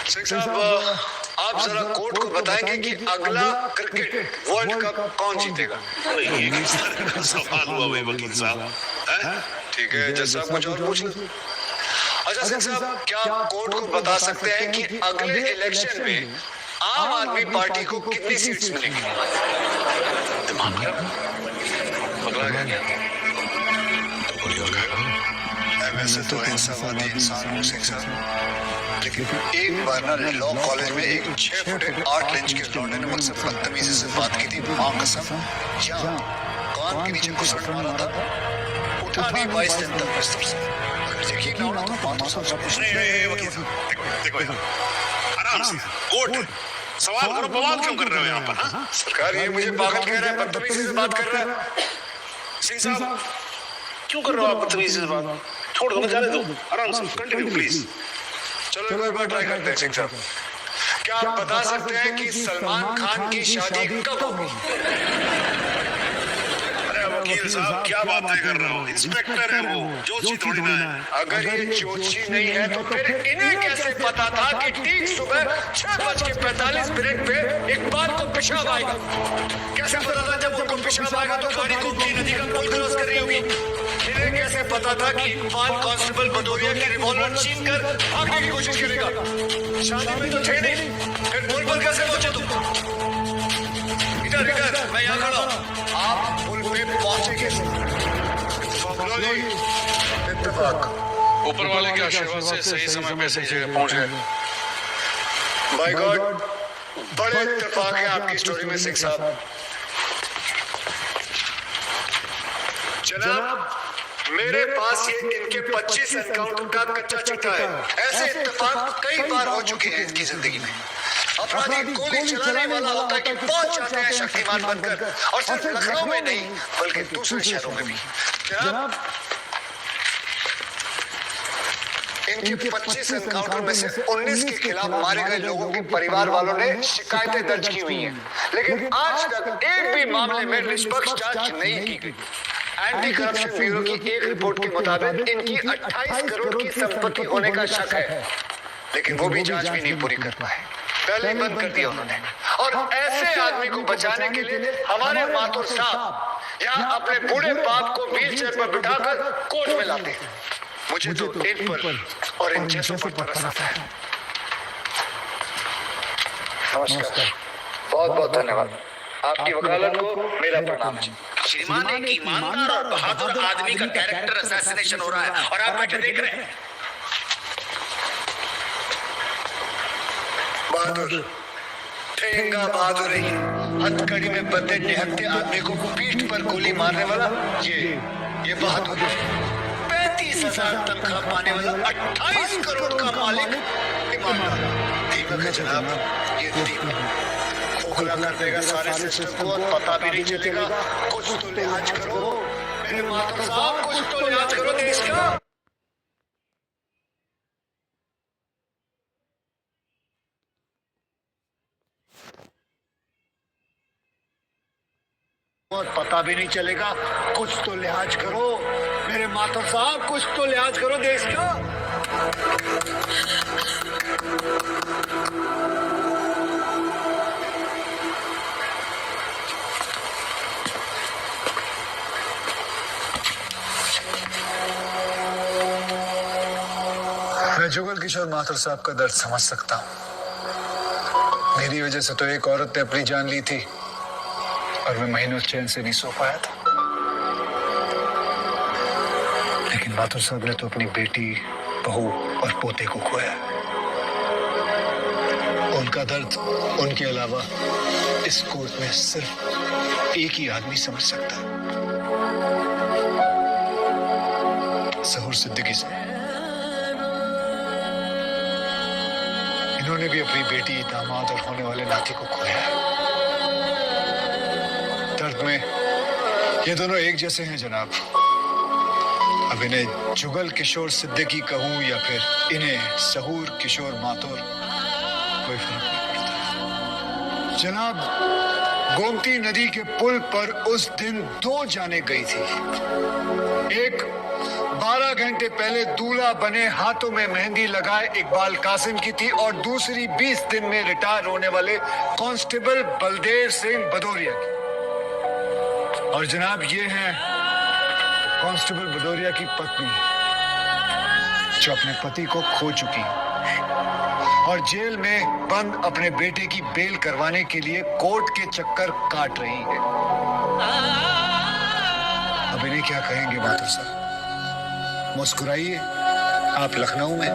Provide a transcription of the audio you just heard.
सिंह साहब, आप जरा कोर्ट को बताएंगे कि अगला क्रिकेट वर्ल्ड कप कौन जीतेगा? ये किस तरह का सवाल हुआ भाई वकील साहब? ठीक है जज साहब, कुछ और पूछ लो। अच्छा सिंह साहब, क्या आप कोर्ट को बता सकते हैं कि अगले इलेक्शन में आम आदमी पार्टी को कितनी सीट्स मिलेंगी? दिमाग पगला गया। मैं वैसे तो हिंसावादी इंसान हूँ सिंह साहब, लेकिन एक बार ना लॉ कॉलेज में एक 6 फुट 8 इंच के लौंडे ने मुझसे बदतमीजी से बात की थी। माँ कसम, यहाँ कान के नीचे घुसट मारा था, उठा नहीं 22 दिन तक बिस्तर से। अगर यकीन ना हो तो बात तो सबसे कुछ नहीं। वकील साहब देखो आराम से, कोर्ट सवाल करो, बवाल क्यों कर रहे हो यहाँ पर? हाँ सरकार ये मुझे पागल कह रहा है, बदतमीजी से बात कर रहा है। सिंह साहब क्यों कर रहे हो आप बदतमीजी से बात? छोड़ दो, जाने दो, आराम से कंटिन्यू प्लीज। चलो एक बार ट्राई करते हैं सिंह साहब। क्या आप बता सकते हैं कि सलमान खान की शादी कब होगी? अरे वकील साहब क्या बातें कर रहे हो? इंस्पेक्टर है वो, जोशी थोड़ी ना है। अगर ये जोशी नहीं है तो फिर इन्हें कैसे पता था कि ठीक सुबह 6:45 पे इकबाल को पेशाब आएगा? कैसे पता था जब उनको पेशाब आएगा तो गाड़ी गोमती नदी का पुल क्रॉस कर रही होगी? इन्हें कैसे पता था कि इकबाल कांस्टेबल भदौरिया की रिवॉल्वर छीन कर भागने की कोशिश करेगा? शादी में तो थे नहीं, फिर पुल पर कैसे पहुंचे तुम? इधर इधर, मैं यहाँ खड़ा हूँ, आप पुल पे पहुंचे कैसे? इत्तेफाक, ऊपर वाले के आशीर्वाद से सही समय पे सही जगह पहुंच गए। बाय गॉड, बड़े इत्तेफाक है आपकी स्टोरी में सिंह साहब। जनाब, मेरे पास ये इनके 25 एनकाउंटर का कच्चा चिट्ठा है। ऐसे इत्तेफाक कई बार हो चुके हैं इनकी जिंदगी में। अपराधी गोली चलाने वाला होता है कि पहुंच जाते हैं शक्तिमान बनकर, और सिर्फ लखनऊ में नहीं बल्कि दूसरे शहरों में भी। जनाब, इनके 25 एनकाउंटर में से 19 के खिलाफ मारे गए लोगों के परिवार वालों ने शिकायतें दर्ज की हुई हैं, लेकिन आज तक एक भी मामले में निष्पक्ष जांच नहीं की गई। एंटी करप्शन ब्यूरो की एक रिपोर्ट के मुताबिक इनकी 28 करोड़ की संपत्ति होने का शक है, लेकिन वो भी जांच भी नहीं पूरी कर पाए, पहले ही बंद कर दिया उन्होंने। और ऐसे आदमी को बचाने के लिए हमारे मातुर साहब यहाँ अपने बूढ़े बाप को व्हील चेयर पर बिठाकर कोर्ट में लाते हैं। मुझे तो इन पर और इन जैसों पर तरस आता है। नमस्कार, बहुत बहुत धन्यवाद। आपकी वकालत को मेरा प्रणाम। श्रीमान एक ईमानदार और बहादुर आदमी का कैरेक्टर असैसिनेशन हो रहा है और आप बैठे देख रहे हैं। बहादुर ठेंगा बहादुर ही, हथकड़ी में बंधे निहत्थे आदमी को पीठ पर गोली मारने वाला ये बहादुर। 35,000 तनख्वाह पाने वाला 28 करोड़ का मालिक ईमानदार। दीपक है जनाब, ये दीपक खोखला कर देगा सारे सिस्टम को, पता भी नहीं चलेगा। कुछ तो लिहाज करो मेरे माता साहब, कुछ तो लिहाज करो देश का। और पता भी नहीं चलेगा, कुछ तो लिहाज करो मेरे माता साहब, कुछ तो लिहाज करो देश का। मैं जुगल किशोर माथुर साहब का दर्द समझ सकता हूँ। मेरी वजह से तो एक औरत ने अपनी जान ली थी और मैं महीनों चैन से नहीं सो पाया था, लेकिन माथुर साहब ने तो अपनी बेटी, बहू और पोते को खोया। उनका दर्द उनके अलावा इस कोर्ट में सिर्फ एक ही आदमी समझ सकता है, सहूर सिद्दीकी साहब। इन्होंने भी अपनी बेटी, दामाद और होने वाले नाती को खोया है। दर्द में ये दोनों एक जैसे हैं जनाब। अब इन्हें जुगल किशोर सिद्दीकी कहूं या फिर इन्हें सहूर किशोर माथुर, कोई फर्क नहीं पड़ता। जनाब, गोमती नदी के पुल पर उस दिन 2 जानें गई थी। एक 12 घंटे पहले दूल्हा बने हाथों में मेहंदी लगाए इकबाल कासिम की थी और दूसरी 20 दिन में रिटायर होने वाले कांस्टेबल बलदेव सिंह भदौरिया की। और जनाब ये है कांस्टेबल भदौरिया की पत्नी जो अपने पति को खो चुकी है और जेल में बंद अपने बेटे की बेल करवाने के लिए कोर्ट के चक्कर काट रही है। अब इन्हें क्या कहेंगे माथुर साहब? मुस्कुराइए, आप लखनऊ में